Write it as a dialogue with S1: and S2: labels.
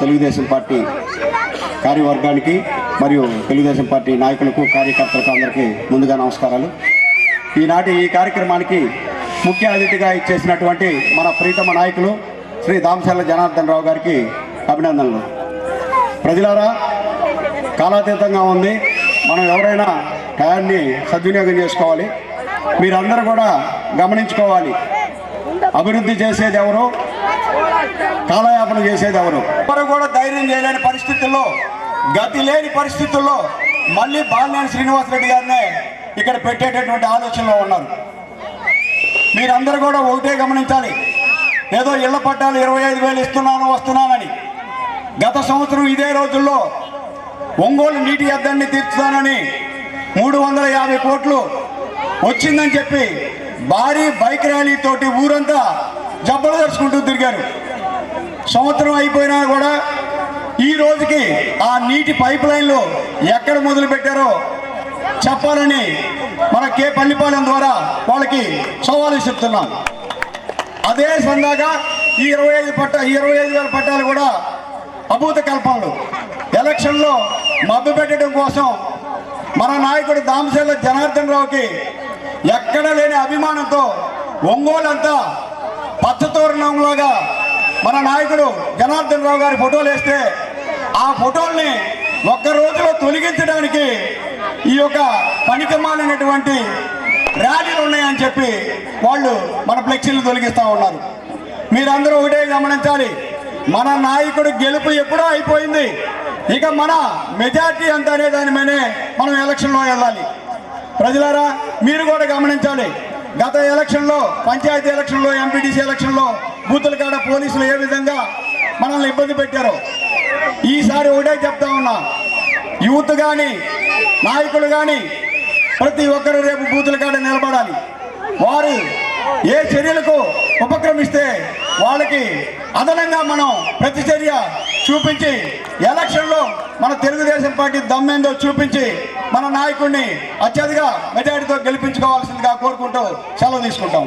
S1: Telugu Desam party కార్యవర్గానికి మరియు Telugu Desam party నాయకులకు కార్యకర్తలకు అందరికీ ముందుగా నమస్కారాలు. ఈనాటి ఈ కార్యక్రమానికి ముఖ్య అతిథిగా ఇచ్చేసినటువంటి మన ప్రీతమ నాయకులు శ్రీ దామచర్ల జనార్దన్ రావు గారికి అభినందనలు. ప్రజలారా, కాలాతీతంగా ఉంది, మనం ఎవరైనా టయాన్ని సద్వినియోగం చేసుకోవాలి. మీరందరూ కూడా గమనించుకోవాలి, అభివృద్ధి చేసేది ఎవరు, కాలయాపన చేసేది ఎవరు. ఎవరు కూడా ధైర్యం చేయలేని పరిస్థితుల్లో, గతి లేని పరిస్థితుల్లో మళ్ళీ బాలినేని శ్రీనివాసరెడ్డి గారినే ఇక్కడ పెట్టేటటువంటి ఆలోచనలో ఉన్నారు. మీరందరూ కూడా ఒకటే గమనించాలి, ఏదో ఇళ్ల పట్టాలు 25,000 వస్తున్నానని, గత సంవత్సరం ఇదే రోజుల్లో ఒంగోలు నీటి ఎద్దడిని తీర్చుతానని 350 కోట్లు వచ్చిందని చెప్పి భారీ బైక్ ర్యాలీ తోటి ఊరంతా జబ్బలు తెరుచుకుంటూ తిరిగారు. సంవత్సరం అయిపోయినా కూడా ఈ రోజుకి ఆ నీటి పైప్ లైన్లు ఎక్కడ మొదలు పెట్టారో చెప్పాలని మన కే పల్లిపాలెం ద్వారా వాళ్ళకి సవాలు చెప్తున్నాం. అదే సందాగా ఈ 25,000 పట్టాలు కూడా అభూత కల్పనలు. ఎలక్షన్లో మభ్య పెట్టడం కోసం మన నాయకుడు దామచర్ల జనార్దన్ రావుకి ఎక్కడ లేని అభిమానంతో ఒంగోలు అంతా పచ్చతోరణంలాగా మన నాయకుడు జనార్దన్ రావు గారి ఫోటోలు వేస్తే ఆ ఫోటోల్ని ఒక్క రోజులో తొలగించడానికి ఈ యొక్క పనికిమాలినటువంటి ర్యాలీలు ఉన్నాయని చెప్పి వాళ్ళు మన ఫ్లెక్సీలు తొలగిస్తూ ఉన్నారు. మీరందరూ ఒకటే గమనించాలి, మన నాయకుడు గెలుపు ఎప్పుడో అయిపోయింది. ఇక మన మెజార్టీ అంత అనే దాని మీదే మనం ఎలక్షన్లో వెళ్ళాలి. ప్రజలారా, మీరు కూడా గమనించాలి, గత ఎలక్షన్లో, పంచాయతీ ఎలక్షన్లో, ఎంపీటీసీ ఎలక్షన్లో బూతుల కాడ పోలీసులు ఏ విధంగా మనల్ని ఇబ్బంది పెట్టారో ఈసారి ఒకటే చెప్తా ఉన్నా, యూత్ కానీ నాయకులు కానీ ప్రతి ఒక్కరు రేపు బూతుల కాడ నిలబడాలి. వారు ఏ చర్యలకు ఉపక్రమిస్తే వాళ్ళకి అదనంగా మనం ప్రతిచర్య చూపించి ఎలక్షన్లో మన తెలుగుదేశం పార్టీ దమ్మేందో చూపించి మన నాయకుడిని అత్యధిక మెజారిటీతో గెలిపించుకోవాల్సిందిగా కోరుకుంటూ సెలవు తీసుకుంటాం.